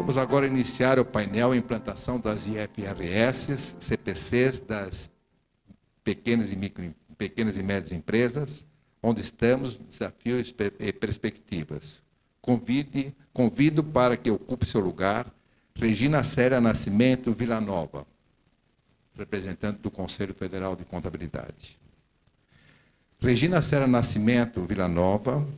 Vamos agora iniciar o painel Implantação das IFRS, CPCs das pequenas e médias empresas, onde estamos, desafios e perspectivas. Convido para que ocupe seu lugar Regina Célia Nascimento Villanova, representante do Conselho Federal de Contabilidade. Regina Célia Nascimento Villanova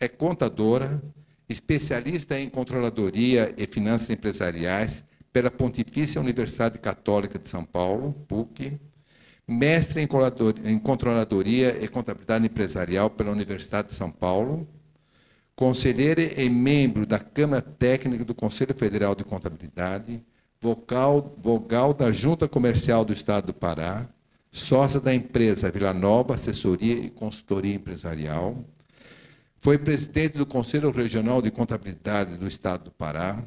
é contadora, especialista em controladoria e finanças empresariais pela Pontifícia Universidade Católica de São Paulo, PUC, mestre em controladoria e contabilidade empresarial pela Universidade de São Paulo, conselheira e membro da Câmara Técnica do Conselho Federal de Contabilidade, vogal da Junta Comercial do Estado do Pará, sócia da empresa Villanova Assessoria e Consultoria Empresarial, foi presidente do Conselho Regional de Contabilidade do Estado do Pará,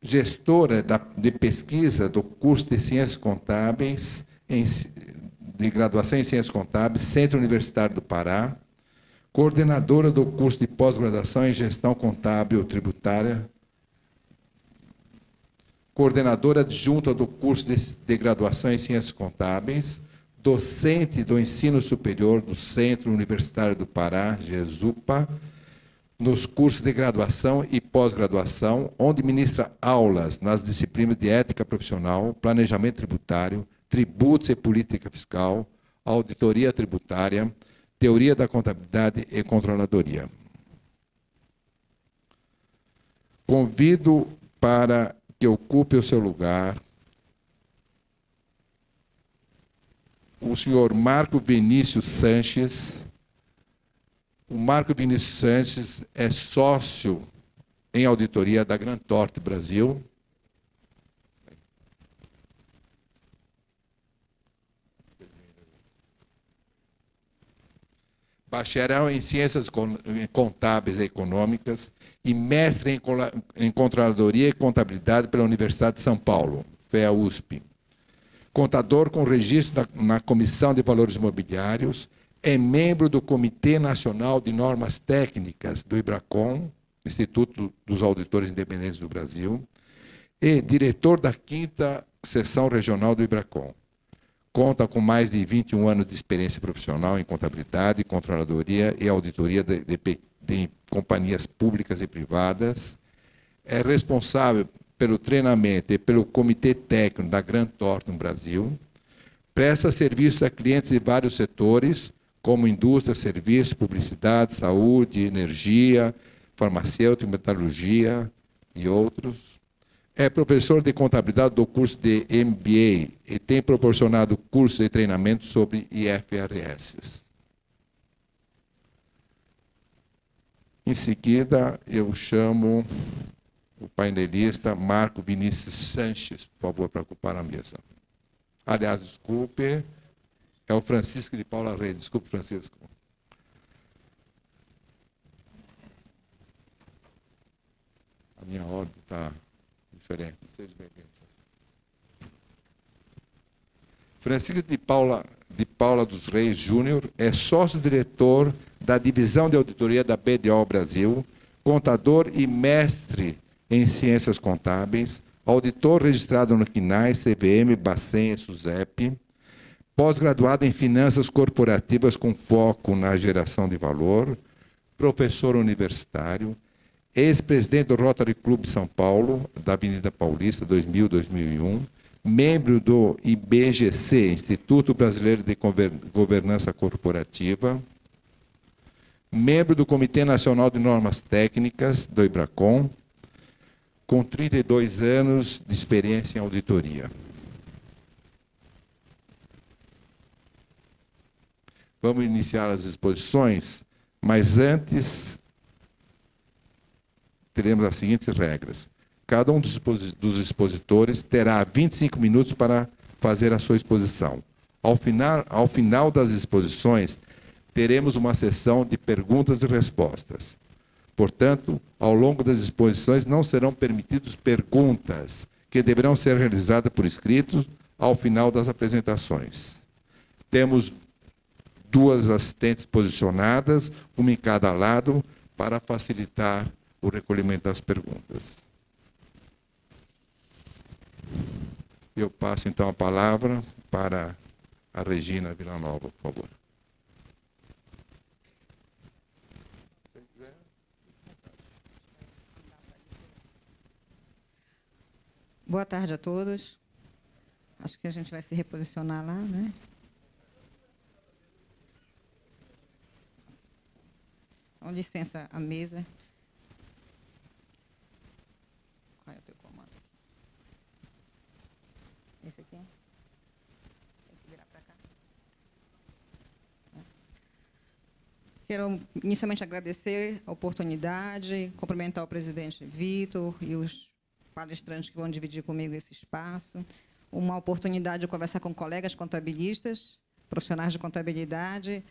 gestora de pesquisa do curso de Ciências Contábeis, de graduação em Ciências Contábeis, Centro Universitário do Pará, coordenadora do curso de pós-graduação em Gestão Contábil Tributária, coordenadora adjunta do curso de graduação em Ciências Contábeis, docente do ensino superior do Centro Universitário do Pará, GESUPA, nos cursos de graduação e pós-graduação, onde ministra aulas nas disciplinas de ética profissional, planejamento tributário, tributos e política fiscal, auditoria tributária, teoria da contabilidade e controladoria. Convido para que ocupe o seu lugar o senhor Marco Vinícius Sanches. O Marco Vinícius Sanches é sócio em auditoria da Grant Thornton Brasil. Bacharel em Ciências Contábeis e Econômicas e mestre em Controladoria e Contabilidade pela Universidade de São Paulo, FEA-USP. Contador com registro na Comissão de Valores Imobiliários, é membro do Comitê Nacional de Normas Técnicas do IBRACON, Instituto dos Auditores Independentes do Brasil, e diretor da 5ª Seção Regional do IBRACON. Conta com mais de 21 anos de experiência profissional em contabilidade, controladoria e auditoria de companhias públicas e privadas. É responsável pelo treinamento e pelo comitê técnico da Grant Thornton Brasil. Presta serviços a clientes de vários setores, como indústria, serviços, publicidade, saúde, energia, farmacêutica, metalurgia e outros. É professor de contabilidade do curso de MBA e tem proporcionado cursos de treinamento sobre IFRS. Em seguida, eu chamo o painelista Marco Vinícius Sanches, por favor, para ocupar a mesa. Aliás, desculpe, é o Francisco de Paula Reis. Desculpe, Francisco. A minha ordem está diferente. Seja bem-vindo. Francisco de Paula dos Reis Júnior é sócio-diretor da Divisão de Auditoria da BDO Brasil, contador e mestre em Ciências Contábeis, auditor registrado no CNAE, CVM, Bacen e SUSEP, pós-graduado em Finanças Corporativas com foco na geração de valor, professor universitário, ex-presidente do Rotary Club São Paulo, da Avenida Paulista, 2000-2001, membro do IBGC, Instituto Brasileiro de Governança Corporativa, membro do Comitê Nacional de Normas Técnicas, do IBRACON, com 32 anos de experiência em auditoria. Vamos iniciar as exposições, mas antes teremos as seguintes regras. Cada um dos expositores terá 25 minutos para fazer a sua exposição. Ao final das exposições, teremos uma sessão de perguntas e respostas. Portanto, ao longo das exposições não serão permitidas perguntas, que deverão ser realizadas por escrito ao final das apresentações. Temos 2 assistentes posicionadas, uma em cada lado, para facilitar o recolhimento das perguntas. Eu passo, então, a palavra para a Regina Villanova, por favor. Boa tarde a todos. Acho que a gente vai se reposicionar lá, né? Com licença, a mesa. Qual é o teu comando aqui? Esse aqui? Tem que virar para cá. Quero inicialmente agradecer a oportunidade, cumprimentar o presidente Vitor e os palestrantes que vão dividir comigo esse espaço. Uma oportunidade de conversar com colegas contabilistas, profissionais de contabilidade.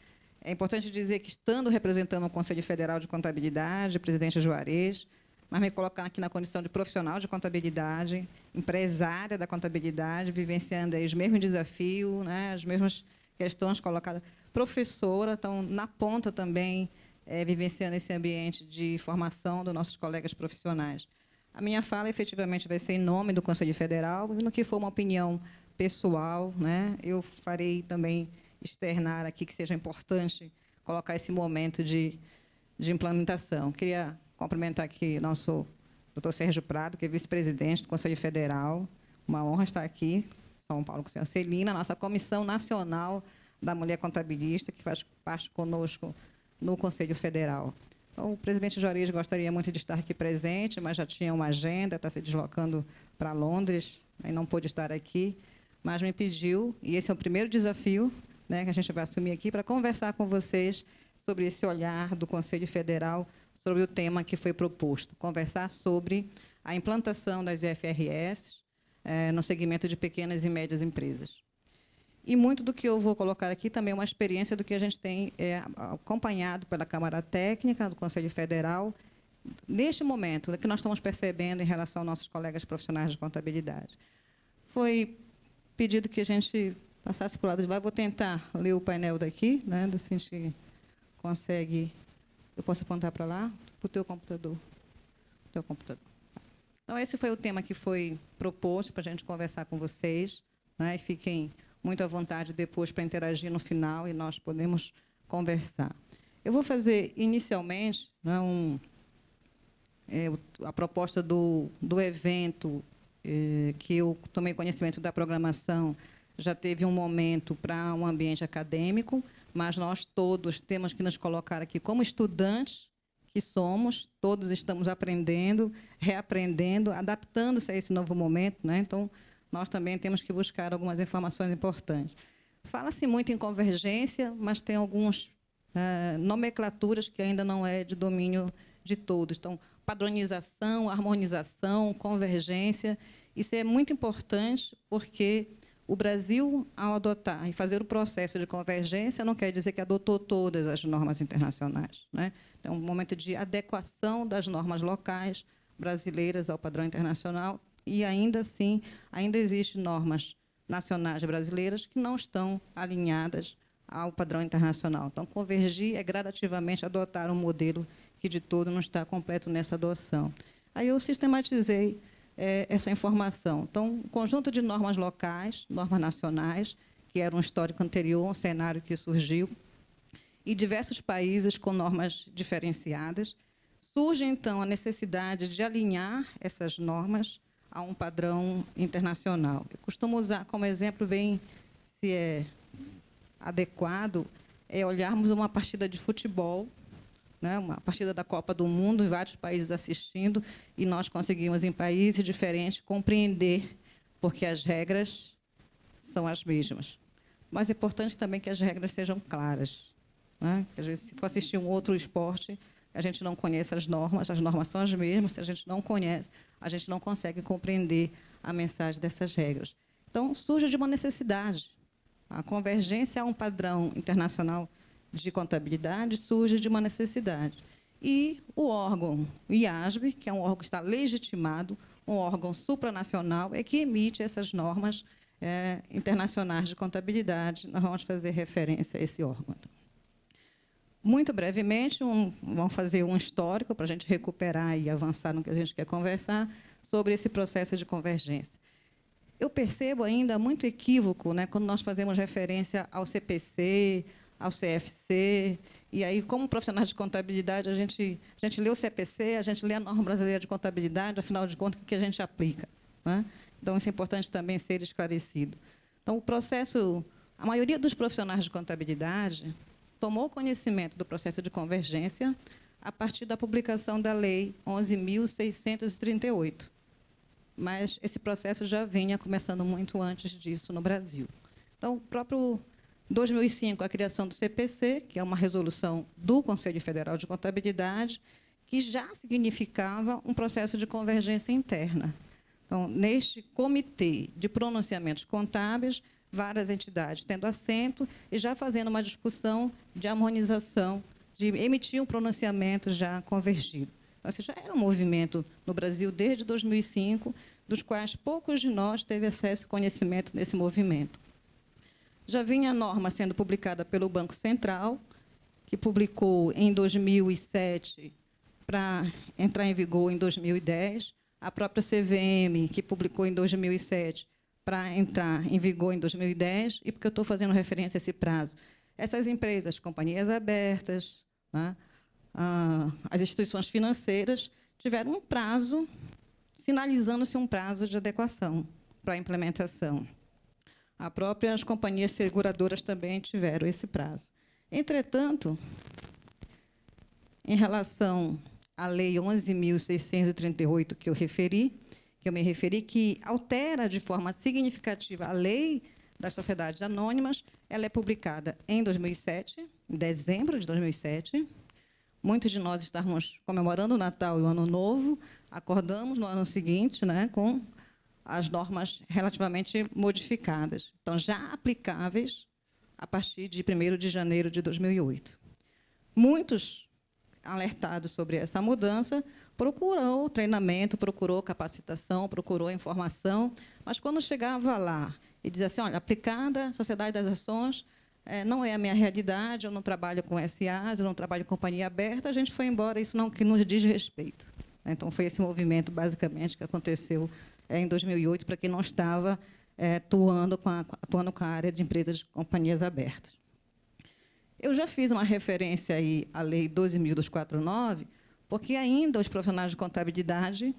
É importante dizer que, estando representando o Conselho Federal de Contabilidade, presidente Juarez, mas me colocar aqui na condição de profissional de contabilidade, empresária da contabilidade, vivenciando aí os mesmos desafios, né, as mesmas questões colocadas. Professora, então, na ponta também, vivenciando esse ambiente de formação dos nossos colegas profissionais. A minha fala, efetivamente, vai ser em nome do Conselho Federal, no que for uma opinião pessoal, né, eu farei também externar aqui que seja importante colocar esse momento de implementação. Queria cumprimentar aqui nosso doutor Sérgio Prado, que é vice-presidente do Conselho Federal. Uma honra estar aqui, São Paulo, com a senhora Celina, nossa Comissão Nacional da Mulher Contabilista, que faz parte conosco no Conselho Federal. Então, o presidente Juarez gostaria muito de estar aqui presente, mas já tinha uma agenda, está se deslocando para Londres, e não pôde estar aqui, mas me pediu, e esse é o primeiro desafio, né, que a gente vai assumir aqui, para conversar com vocês sobre esse olhar do Conselho Federal sobre o tema que foi proposto. Conversar sobre a implantação das IFRS no segmento de pequenas e médias empresas. E muito do que eu vou colocar aqui também é uma experiência do que a gente tem acompanhado pela Câmara Técnica do Conselho Federal, neste momento, que nós estamos percebendo em relação aos nossos colegas profissionais de contabilidade. Foi pedido que a gente passasse para o lado de lá. Eu vou tentar ler o painel daqui, né, se a gente consegue. Eu posso apontar para lá? Para o teu computador. Então, esse foi o tema que foi proposto para a gente conversar com vocês, né, e fiquem muito à vontade depois para interagir no final e nós podemos conversar. Eu vou fazer, inicialmente, né, a proposta do evento, que eu tomei conhecimento da programação. Já teve um momento para um ambiente acadêmico, mas nós todos temos que nos colocar aqui como estudantes que somos, todos estamos aprendendo, reaprendendo, adaptando-se a esse novo momento, né? Então, nós também temos que buscar algumas informações importantes. Fala-se muito em convergência, mas tem algumas nomenclaturas que ainda não é de domínio de todos. Então, padronização, harmonização, convergência, isso é muito importante, porque o Brasil, ao adotar e fazer o processo de convergência, não quer dizer que adotou todas as normas internacionais, né? É um momento de adequação das normas locais brasileiras ao padrão internacional, e, ainda assim, ainda existem normas nacionais brasileiras que não estão alinhadas ao padrão internacional. Então, convergir é gradativamente adotar um modelo que, de todo, não está completo nessa adoção. Aí eu sistematizei essa informação. Então, um conjunto de normas locais, normas nacionais, que era um histórico anterior, um cenário que surgiu, e diversos países com normas diferenciadas. Surge, então, a necessidade de alinhar essas normas a um padrão internacional. Eu costumo usar como exemplo, bem, se é adequado, olharmos uma partida de futebol, né, uma partida da Copa do Mundo, em vários países assistindo, e nós conseguimos, em países diferentes, compreender, porque as regras são as mesmas. Mas é importante também que as regras sejam claras, né? Às vezes, se for assistir um outro esporte, a gente não conhece as normas são as mesmas, se a gente não conhece, a gente não consegue compreender a mensagem dessas regras. Então, surge de uma necessidade. A convergência a um padrão internacional de contabilidade surge de uma necessidade. E o órgão IASB, que é um órgão que está legitimado, um órgão supranacional, é que emite essas normas internacionais de contabilidade. Nós vamos fazer referência a esse órgão. Muito brevemente, vamos fazer um histórico para a gente recuperar e avançar no que a gente quer conversar sobre esse processo de convergência. Eu percebo ainda muito equívoco, né, quando nós fazemos referência ao CPC, ao CFC, e aí, como profissionais de contabilidade, a gente lê o CPC, a gente lê a norma brasileira de contabilidade, afinal de contas, o que a gente aplica, né? Então, isso é importante também ser esclarecido. Então, o processo, a maioria dos profissionais de contabilidade tomou conhecimento do processo de convergência a partir da publicação da Lei 11.638. Mas esse processo já vinha começando muito antes disso no Brasil. Então, o próprio 2005, a criação do CPC, que é uma resolução do Conselho Federal de Contabilidade, que já significava um processo de convergência interna. Então, neste comitê de pronunciamentos contábeis, várias entidades tendo assento e já fazendo uma discussão de harmonização, de emitir um pronunciamento já convergido. Então, esse já era um movimento no Brasil desde 2005, dos quais poucos de nós teve acesso e conhecimento nesse movimento. Já vinha a norma sendo publicada pelo Banco Central, que publicou em 2007 para entrar em vigor em 2010, a própria CVM, que publicou em 2007 para entrar em vigor em 2010, e porque eu estou fazendo referência a esse prazo. Essas empresas, companhias abertas, né, as instituições financeiras, tiveram um prazo, sinalizando-se um prazo de adequação para a implementação. As próprias companhias seguradoras também tiveram esse prazo. Entretanto, em relação à Lei 11.638, que eu me referi, que altera de forma significativa a Lei das Sociedades Anônimas, ela é publicada em 2007, em dezembro de 2007. Muitos de nós estávamos comemorando o Natal e o Ano Novo, acordamos no ano seguinte, né, com as normas relativamente modificadas, então já aplicáveis a partir de 1º de janeiro de 2008. Muitos, alertados sobre essa mudança, procurou treinamento, procurou capacitação, procurou informação, mas quando chegava lá e dizia assim, olha, aplicada a Sociedade das Ações, não é a minha realidade, eu não trabalho com SAs, eu não trabalho em companhia aberta, a gente foi embora, isso não que nos diz respeito. Então, foi esse movimento, basicamente, que aconteceu em 2008, para quem não estava atuando com a área de empresas de companhias abertas. Eu já fiz uma referência aí à Lei 12.249, porque ainda os profissionais de contabilidade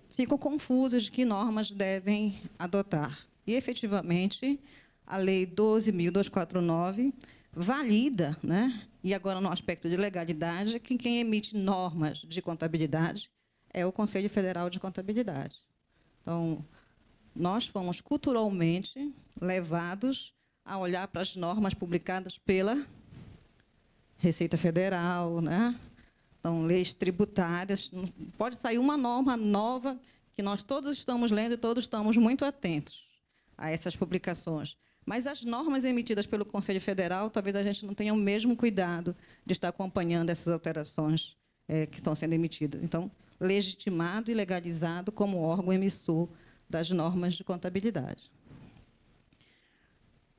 ficam confusos de que normas devem adotar. E, efetivamente, a Lei 12.249 valida, né? E agora, no aspecto de legalidade, que quem emite normas de contabilidade é o Conselho Federal de Contabilidade. Então, nós fomos culturalmente levados a olhar para as normas publicadas pela Receita Federal, né? Então, leis tributárias. Pode sair uma norma nova que nós todos estamos lendo e todos estamos muito atentos a essas publicações. Mas as normas emitidas pelo Conselho Federal, talvez a gente não tenha o mesmo cuidado de estar acompanhando essas alterações que estão sendo emitidas. Então, legitimado e legalizado como órgão emissor das normas de contabilidade.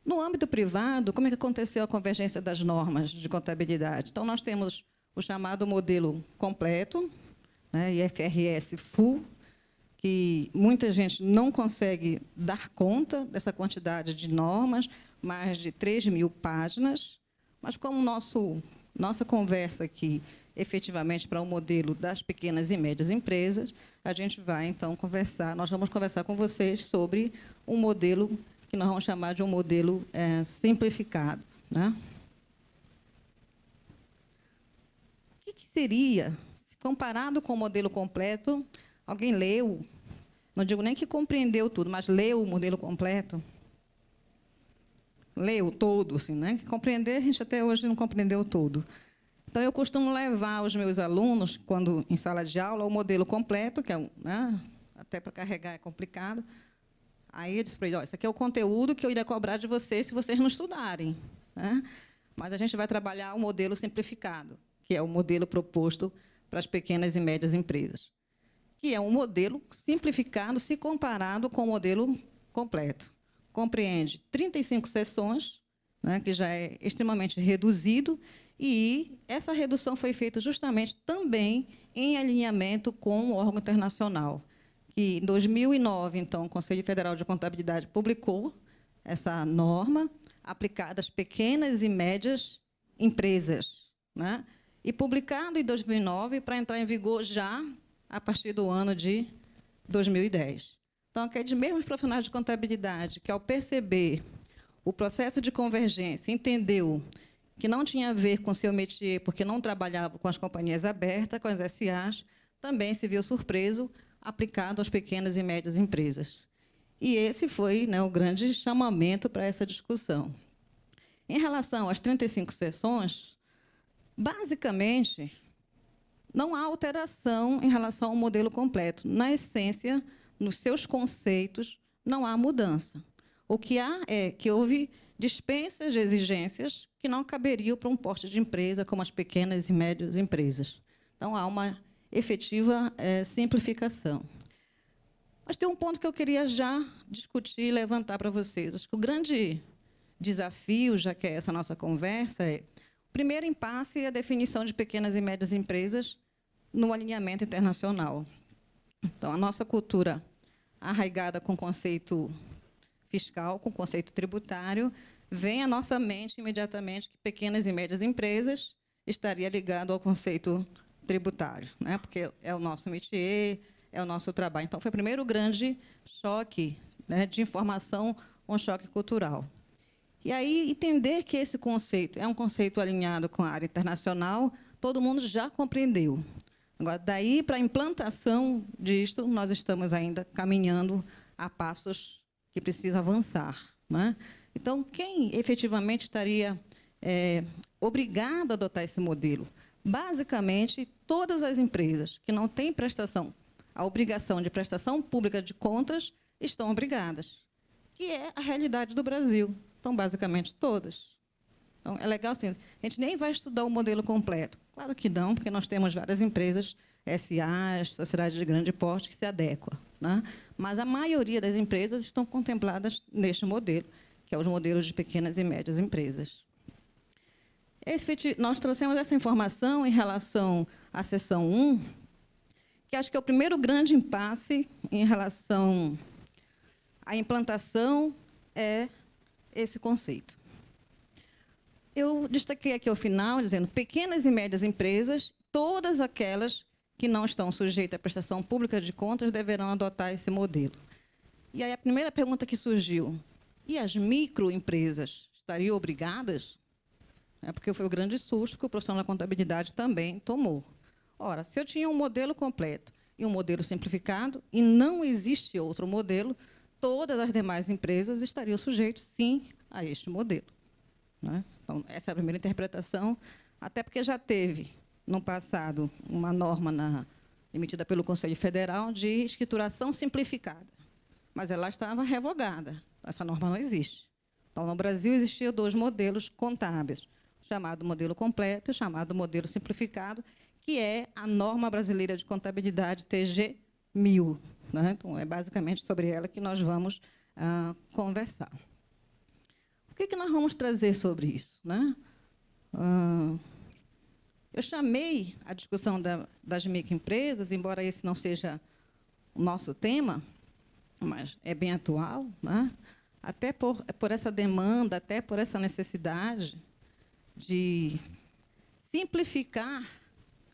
No âmbito privado, como é que aconteceu a convergência das normas de contabilidade? Então, nós temos o chamado modelo completo, né, IFRS Full, que muita gente não consegue dar conta dessa quantidade de normas, mais de 3.000 páginas, mas como nossa conversa aqui, efetivamente, para o modelo das pequenas e médias empresas, a gente vai, então, nós vamos conversar com vocês sobre um modelo que nós vamos chamar de um modelo simplificado, né? O que seria, comparado com o modelo completo, alguém leu, não digo nem que compreendeu tudo, mas leu o modelo completo? Leu todo, assim, né? Compreender, a gente até hoje não compreendeu tudo. Então, eu costumo levar os meus alunos, quando em sala de aula, o modelo completo, que é, né, até para carregar é complicado. Aí eu disse para eles, isso aqui é o conteúdo que eu iria cobrar de vocês se vocês não estudarem, né? Mas a gente vai trabalhar o modelo simplificado, que é o modelo proposto para as pequenas e médias empresas, que é um modelo simplificado se comparado com o modelo completo. Compreende 35 seções, né, que já é extremamente reduzido, E essa redução foi feita justamente também em alinhamento com o órgão internacional, que em 2009, então, o Conselho Federal de Contabilidade publicou essa norma aplicada às pequenas e médias empresas, né? E publicado em 2009 para entrar em vigor já a partir do ano de 2010. Então, aqueles mesmos profissionais de contabilidade que, ao perceber o processo de convergência, entendeu que não tinha a ver com seu métier, porque não trabalhava com as companhias abertas, com as SAs, também se viu surpreso aplicado às pequenas e médias empresas. E esse foi, né, o grande chamamento para essa discussão. Em relação às 35 sessões, basicamente, não há alteração em relação ao modelo completo. Na essência, nos seus conceitos, não há mudança. O que há é que houve dispensas de exigências que não caberiam para um porte de empresa como as pequenas e médias empresas. Então, há uma efetiva simplificação. Mas tem um ponto que eu queria já discutir e levantar para vocês. Acho que o grande desafio, já que é essa nossa conversa, é o primeiro impasse é a definição de pequenas e médias empresas no alinhamento internacional. Então, a nossa cultura arraigada com o conceito fiscal, com o conceito tributário, vem à nossa mente imediatamente que pequenas e médias empresas estaria ligado ao conceito tributário, né? Porque é o nosso métier, é o nosso trabalho. Então, foi o primeiro grande choque, né, de informação, um choque cultural. E aí, entender que esse conceito é um conceito alinhado com a área internacional, todo mundo já compreendeu. Agora, daí para a implantação disto, nós estamos ainda caminhando a passos que precisa avançar, né? Então, quem efetivamente estaria obrigado a adotar esse modelo? Basicamente, todas as empresas que não têm a obrigação de prestação pública de contas estão obrigadas, que é a realidade do Brasil. Então, basicamente, todas. Então, é legal assim, a gente nem vai estudar o modelo completo. Claro que não, porque nós temos várias empresas, SAs, sociedades de grande porte, que se adequam, né? Mas a maioria das empresas estão contempladas neste modelo, que é os modelos de pequenas e médias empresas. Nós trouxemos essa informação em relação à seção 1, que acho que é o primeiro grande impasse em relação à implantação é esse conceito. Eu destaquei aqui ao final, dizendo pequenas e médias empresas, todas aquelas que não estão sujeitas à prestação pública de contas deverão adotar esse modelo. E aí a primeira pergunta que surgiu, e as microempresas estariam obrigadas? Porque foi o grande susto que o profissional da contabilidade também tomou. Ora, se eu tinha um modelo completo e um modelo simplificado, e não existe outro modelo, todas as demais empresas estariam sujeitas, sim, a este modelo, né? Então, essa é a primeira interpretação, até porque já teve, no passado, uma norma emitida pelo Conselho Federal de escrituração simplificada, mas ela estava revogada. Essa norma não existe. Então, no Brasil, existiam 2 modelos contábeis, o chamado modelo completo e o chamado modelo simplificado, que é a norma brasileira de contabilidade TG 1000. Né? Então, é basicamente sobre ela que nós vamos conversar. O que nós vamos trazer sobre isso, né? Eu chamei a discussão das microempresas, embora esse não seja o nosso tema, mas é bem atual, né? Até por essa demanda, até por essa necessidade de simplificar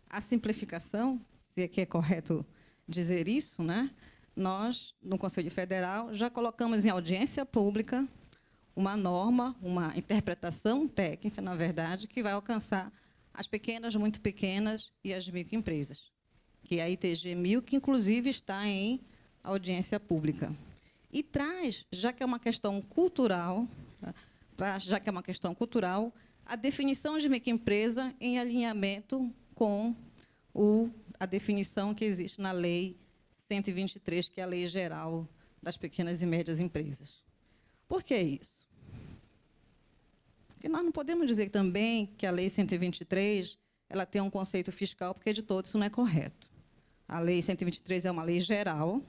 a simplificação, se é que é correto dizer isso, né? Nós, no Conselho Federal, já colocamos em audiência pública uma norma, uma interpretação técnica, na verdade, que vai alcançar as pequenas, muito pequenas e as microempresas, que é a ITG 1000, que, inclusive, está em audiência pública. E traz, já que é uma questão cultural, a definição de microempresa em alinhamento com a definição que existe na Lei 123, que é a Lei Geral das Pequenas e Médias Empresas. Por que isso? Porque nós não podemos dizer também que a Lei 123 ela tem um conceito fiscal, porque, de todo, isso não é correto. A Lei 123 é uma lei geral,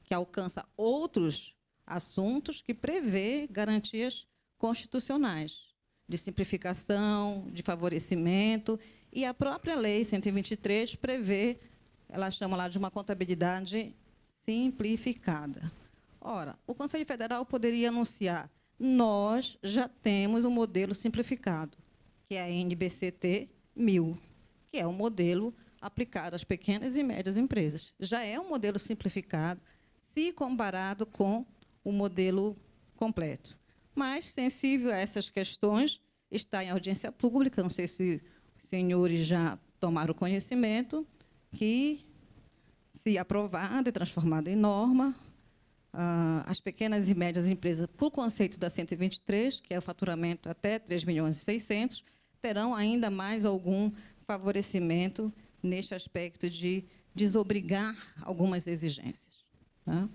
que alcança outros assuntos, que prevê garantias constitucionais. de simplificação, de favorecimento, e a própria Lei 123 prevê, ela chama lá de uma contabilidade simplificada. Ora, o Conselho Federal poderia anunciar: nós já temos um modelo simplificado, que é a NBCT 1000, que é um modelo aplicado às pequenas e médias empresas. Já é um modelo simplificado, se comparado com o modelo completo. Mas, sensível a essas questões, está em audiência pública, não sei se os senhores já tomaram conhecimento, que, se aprovada e transformada em norma, as pequenas e médias empresas, por conceito da 123, que é o faturamento até 3.600.000, terão ainda mais algum favorecimento neste aspecto de desobrigar algumas exigências. Tá?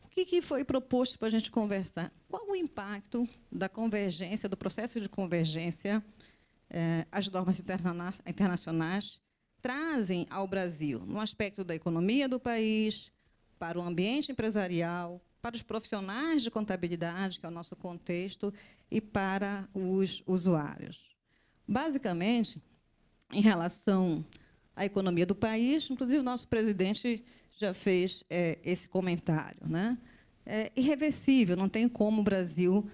O que foi proposto para a gente conversar? Qual o impacto da convergência, do processo de convergência, as normas internacionais trazem ao Brasil, no aspecto da economia do país, para o ambiente empresarial, para os profissionais de contabilidade, que é o nosso contexto, e para os usuários? Basicamente, em relação à economia do país, inclusive o nosso presidente já fez esse comentário, né? É irreversível, não tem como o Brasil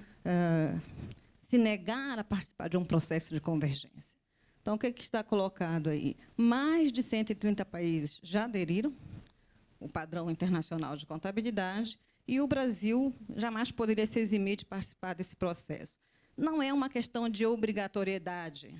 se negar a participar de um processo de convergência. Então, o que está colocado aí? Mais de 130 países já aderiram ao padrão internacional de contabilidade, e o Brasil jamais poderia se eximir de participar desse processo. Não é uma questão de obrigatoriedade.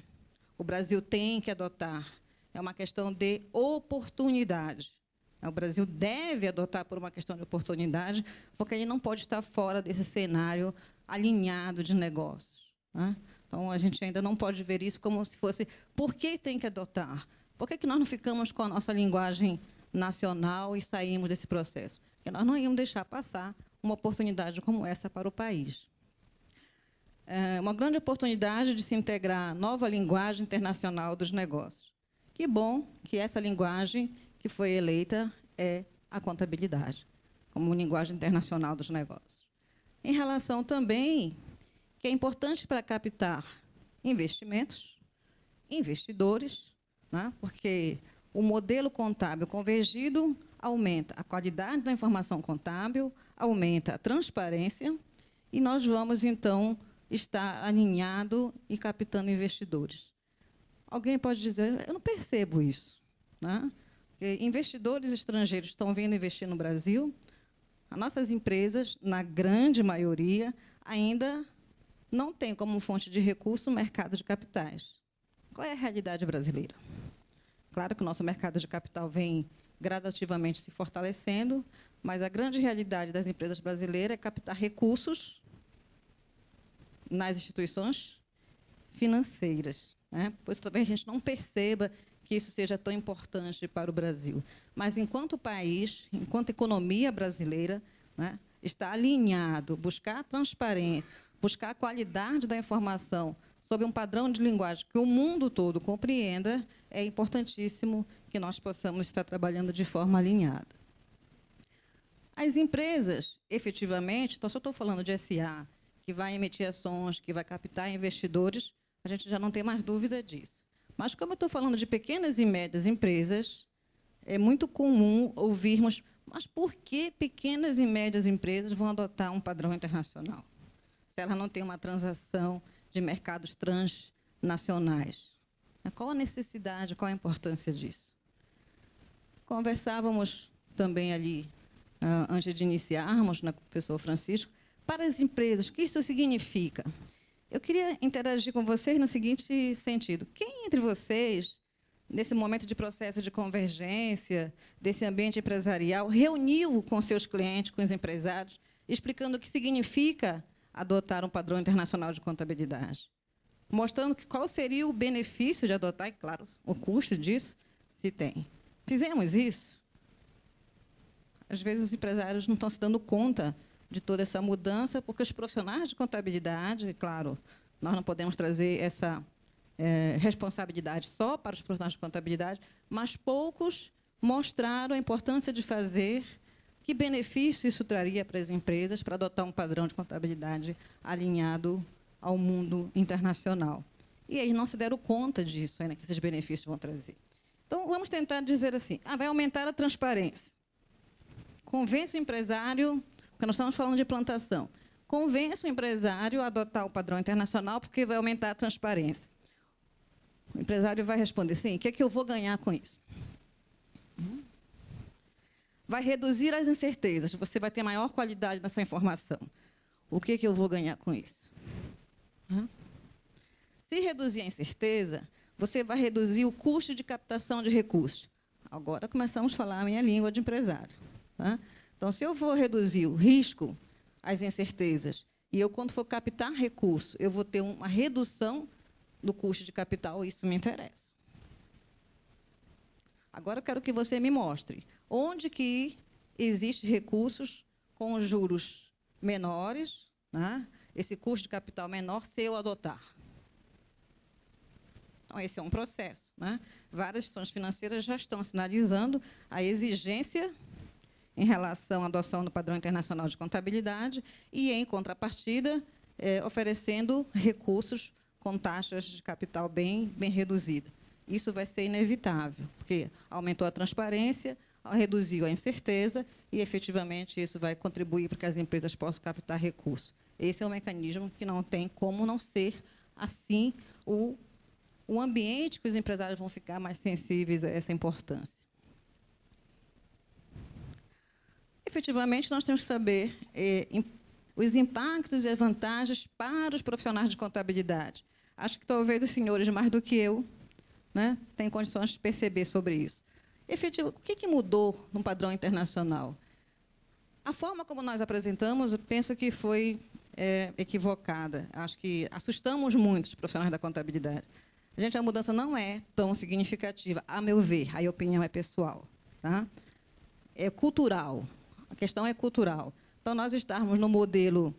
O Brasil tem que adotar. É uma questão de oportunidade. O Brasil deve adotar por uma questão de oportunidade, porque ele não pode estar fora desse cenário alinhado de negócios. Né? Então, a gente ainda não pode ver isso como se fosse: por que tem que adotar? Por que nós não ficamos com a nossa linguagem nacional e saímos desse processo? Porque nós não íamos deixar passar uma oportunidade como essa para o país. É uma grande oportunidade de se integrar a nova linguagem internacional dos negócios. Que bom que essa linguagem que foi eleita é a contabilidade, como linguagem internacional dos negócios. Em relação também que é importante para captar investimentos, investidores, né? Porque o modelo contábil convergido aumenta a qualidade da informação contábil, aumenta a transparência, e nós vamos, então, estar alinhado e captando investidores. Alguém pode dizer: eu não percebo isso. Né? Investidores estrangeiros estão vindo investir no Brasil. As nossas empresas, na grande maioria, ainda não têm como fonte de recurso o mercado de capitais. Qual é a realidade brasileira? Claro que o nosso mercado de capital vem gradativamente se fortalecendo, mas a grande realidade das empresas brasileiras é captar recursos nas instituições financeiras. Né? Pois talvez a gente não perceba que isso seja tão importante para o Brasil. Mas, enquanto país, enquanto economia brasileira, né, está alinhado, buscar transparência, buscar a qualidade da informação sob um padrão de linguagem que o mundo todo compreenda, é importantíssimo que nós possamos estar trabalhando de forma alinhada. As empresas, efetivamente, então, se eu estou falando de SA, que vai emitir ações, que vai captar investidores, a gente já não tem mais dúvida disso. Mas, como eu estou falando de pequenas e médias empresas, é muito comum ouvirmos: mas por que pequenas e médias empresas vão adotar um padrão internacional, se elas não têm uma transação de mercados transnacionais? Qual a necessidade, qual a importância disso? Conversávamos também ali, antes de iniciarmos, com o professor Francisco, para as empresas, o que isso significa? Eu queria interagir com vocês no seguinte sentido: quem entre vocês, nesse momento de processo de convergência, desse ambiente empresarial, reuniu com seus clientes, com os empresários, explicando o que significa adotar um padrão internacional de contabilidade? Mostrando qual seria o benefício de adotar, e, claro, o custo disso, se tem. Fizemos isso? Às vezes, os empresários não estão se dando conta de toda essa mudança, porque os profissionais de contabilidade, claro, nós não podemos trazer essa responsabilidade só para os profissionais de contabilidade, mas poucos mostraram a importância de fazer que benefício isso traria para as empresas para adotar um padrão de contabilidade alinhado ao mundo internacional. E eles não se deram conta disso, né, que esses benefícios vão trazer. Então, vamos tentar dizer assim, vai aumentar a transparência. Convence o empresário, porque nós estamos falando de plantação, convence o empresário a adotar o padrão internacional porque vai aumentar a transparência. O empresário vai responder, sim, o que é que eu vou ganhar com isso? Vai reduzir as incertezas, você vai ter maior qualidade na sua informação. O que é que eu vou ganhar com isso? Se reduzir a incerteza, você vai reduzir o custo de captação de recursos. Agora começamos a falar a minha língua de empresário. Então, se eu vou reduzir o risco, as incertezas, e eu, quando for captar recurso, eu vou ter uma redução do custo de capital, isso me interessa. Agora, eu quero que você me mostre onde que existem recursos com juros menores, esse custo de capital menor, se eu adotar. Então, esse é um processo. Várias instituições financeiras já estão sinalizando a exigência em relação à adoção do padrão internacional de contabilidade e, em contrapartida, oferecendo recursos com taxas de capital bem reduzidas. Isso vai ser inevitável, porque aumentou a transparência, reduziu a incerteza e, efetivamente, isso vai contribuir para que as empresas possam captar recursos. Esse é um mecanismo que não tem como não ser assim o ambiente que os empresários vão ficar mais sensíveis a essa importância. Efetivamente, nós temos que saber os impactos e as vantagens para os profissionais de contabilidade. Acho que talvez os senhores, mais do que eu, têm condições de perceber sobre isso. Efetivamente, o que mudou no padrão internacional? A forma como nós apresentamos, eu penso que foi equivocada. Acho que assustamos muito os profissionais da contabilidade. Gente, a mudança não é tão significativa, a meu ver, a opinião é pessoal. É cultural. A questão é cultural. Então, nós estamos no modelo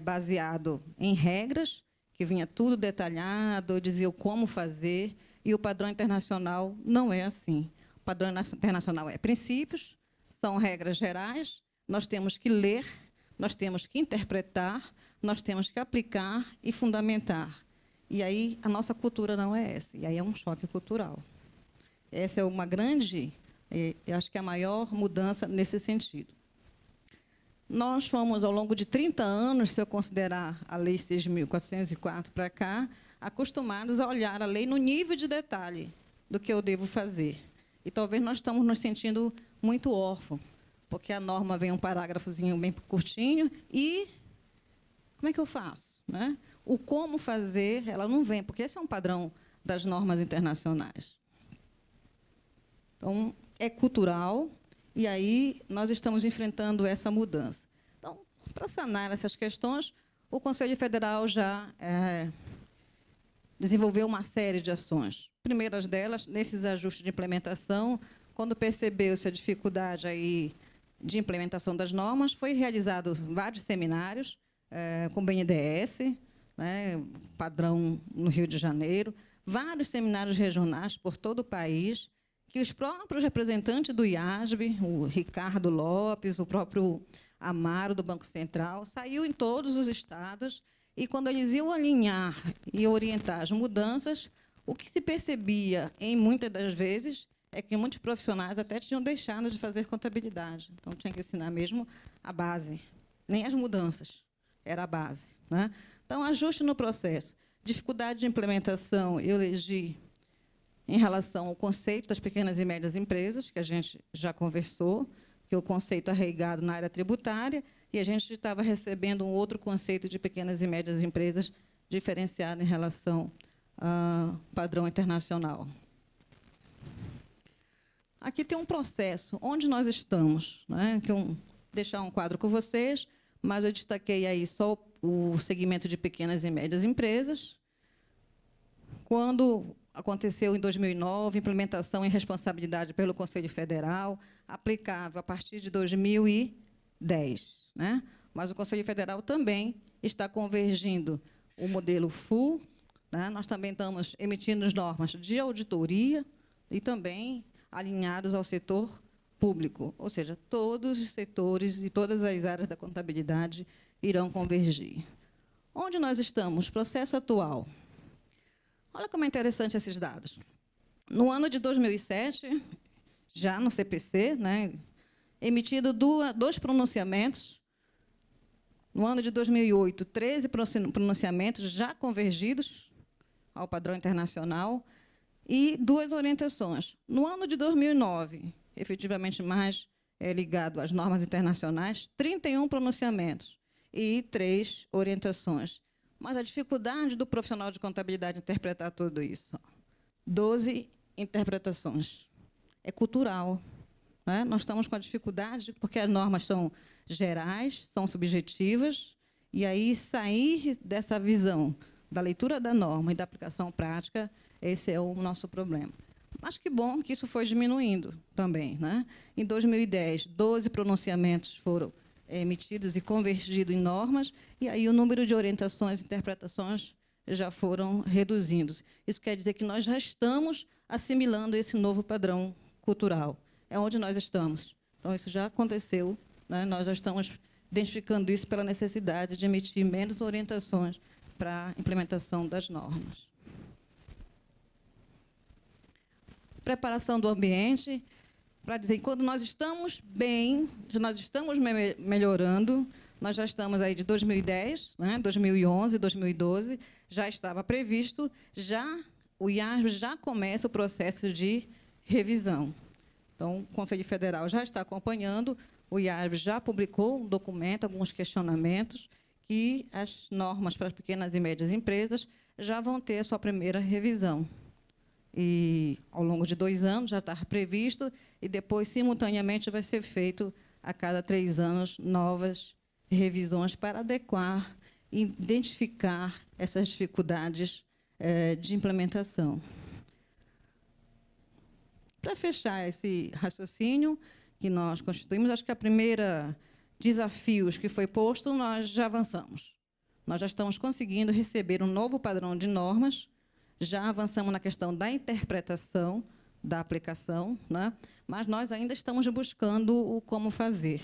baseado em regras, que vinha tudo detalhado, dizia como fazer, e o padrão internacional não é assim. O padrão internacional é princípios, são regras gerais, nós temos que ler, nós temos que interpretar, nós temos que aplicar e fundamentar. E aí a nossa cultura não é essa, e aí é um choque cultural. Essa é uma grande, eu acho que é a maior mudança nesse sentido. Nós fomos, ao longo de 30 anos, se eu considerar a Lei 6.404 para cá, acostumados a olhar a lei no nível de detalhe do que eu devo fazer. E talvez nós estamos nos sentindo muito órfãos, porque a norma vem um parágrafozinho bem curtinho e como é que eu faço? O como fazer, ela não vem, porque esse é um padrão das normas internacionais. Então, é cultural, e aí nós estamos enfrentando essa mudança. Então, para sanar essas questões, o Conselho Federal já desenvolveu uma série de ações. Primeiras delas, nesses ajustes de implementação, quando percebeu-se a dificuldade aí de implementação das normas, foi realizados vários seminários com o BNDES, padrão no Rio de Janeiro, vários seminários regionais por todo o país, que os próprios representantes do IASB, o Ricardo Lopes, o próprio Amaro, do Banco Central, saiu em todos os estados, e, quando eles iam alinhar e orientar as mudanças, o que se percebia, em muitas das vezes, é que muitos profissionais até tinham deixado de fazer contabilidade. Então, tinha que ensinar mesmo a base, nem as mudanças, era a base. Então, ajuste no processo. Dificuldade de implementação, eu elegi em relação ao conceito das pequenas e médias empresas, que a gente já conversou, que é o conceito arraigado na área tributária, e a gente estava recebendo um outro conceito de pequenas e médias empresas diferenciado em relação ao padrão internacional. Aqui tem um processo, onde nós estamos. Que deixar um quadro com vocês, mas eu destaquei aí só o segmento de pequenas e médias empresas. Quando aconteceu em 2009, implementação em responsabilidade pelo Conselho Federal, aplicável a partir de 2010. Mas o Conselho Federal também está convergindo o modelo full. Nós também estamos emitindo normas de auditoria e também alinhados ao setor público, ou seja, todos os setores e todas as áreas da contabilidade irão convergir. Onde nós estamos? Processo atual. Olha como é interessante esses dados. No ano de 2007, já no CPC, né, emitido dois pronunciamentos. No ano de 2008, 13 pronunciamentos já convergidos ao padrão internacional e 2 orientações. No ano de 2009, efetivamente mais ligado às normas internacionais, 31 pronunciamentos e 3 orientações. Mas a dificuldade do profissional de contabilidade interpretar tudo isso, 12 interpretações. É cultural. Né? Nós estamos com a dificuldade, porque as normas são gerais, são subjetivas, e aí sair dessa visão da leitura da norma e da aplicação prática, esse é o nosso problema. Mas que bom que isso foi diminuindo também. Né? Em 2010, 12 pronunciamentos foram emitidos e convergidos em normas, e aí o número de orientações e interpretações já foram reduzindo. Isso quer dizer que nós já estamos assimilando esse novo padrão cultural. É onde nós estamos. Então, isso já aconteceu. Né? Nós já estamos identificando isso pela necessidade de emitir menos orientações para a implementação das normas. Preparação do ambiente, para dizer que quando nós estamos bem, nós estamos melhorando, nós já estamos aí de 2010, né? 2011, 2012, já estava previsto, o IASB já começa o processo de revisão. Então, o Conselho Federal já está acompanhando, o IASB já publicou um documento, alguns questionamentos, que as normas para as pequenas e médias empresas já vão ter a sua primeira revisão. E, ao longo de 2 anos, já está previsto, e depois, simultaneamente, vai ser feito, a cada 3 anos, novas revisões para adequar e identificar essas dificuldades de implementação. Para fechar esse raciocínio que nós constituímos, acho que a primeira desafios que foi posto, nós já avançamos. Nós já estamos conseguindo receber um novo padrão de normas, já avançamos na questão da interpretação, da aplicação, né? Mas nós ainda estamos buscando o como fazer.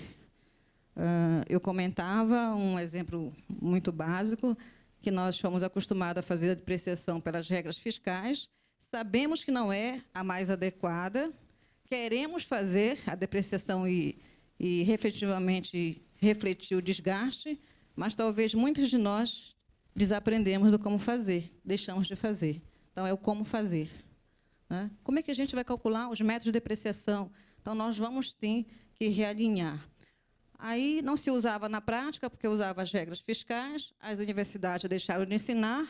Eu comentava um exemplo muito básico, que nós fomos acostumados a fazer a depreciação pelas regras fiscais, sabemos que não é a mais adequada, queremos fazer a depreciação e efetivamente refletir o desgaste, mas talvez muitos de nós desaprendemos do como fazer, deixamos de fazer. Então, é o como fazer. Né? Como é que a gente vai calcular os métodos de depreciação? Então, nós vamos ter que realinhar. Aí, não se usava na prática, porque usava as regras fiscais, as universidades deixaram de ensinar,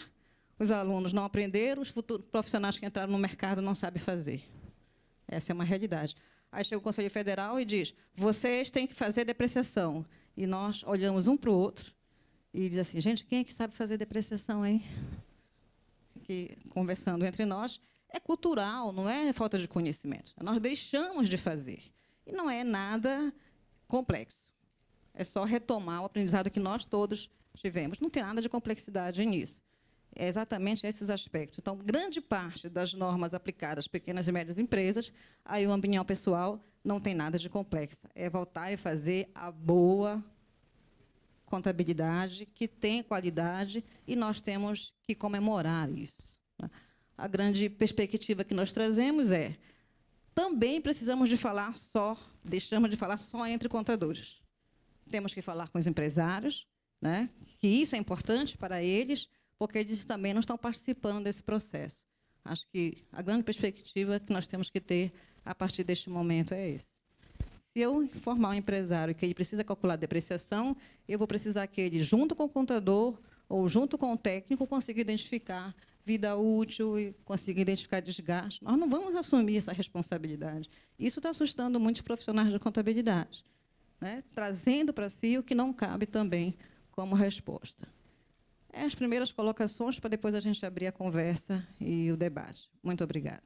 os alunos não aprenderam, os futuros profissionais que entraram no mercado não sabem fazer. Essa é uma realidade. Aí chega o Conselho Federal e diz, vocês têm que fazer depreciação. E nós olhamos um para o outro e diz assim, gente, quem é que sabe fazer depreciação, hein? Que, conversando entre nós, é cultural, não é falta de conhecimento. Nós deixamos de fazer. E não é nada complexo. É só retomar o aprendizado que nós todos tivemos. Não tem nada de complexidade nisso. É exatamente esses aspectos. Então, grande parte das normas aplicadas às pequenas e médias empresas, aí uma opinião pessoal, não tem nada de complexo. É voltar e fazer a boa contabilidade, que tem qualidade, e nós temos que comemorar isso. A grande perspectiva que nós trazemos é, também precisamos de falar só, deixamos de falar só entre contadores. Temos que falar com os empresários, né, que isso é importante para eles, porque eles também não estão participando desse processo. Acho que a grande perspectiva que nós temos que ter a partir deste momento é esse. Se eu informar um empresário que ele precisa calcular depreciação, eu vou precisar que ele, junto com o contador ou junto com o técnico, consiga identificar vida útil e consiga identificar desgaste. Nós não vamos assumir essa responsabilidade. Isso está assustando muitos profissionais de contabilidade, né? Trazendo para si o que não cabe também como resposta. As primeiras colocações para depois a gente abrir a conversa e o debate. Muito obrigada.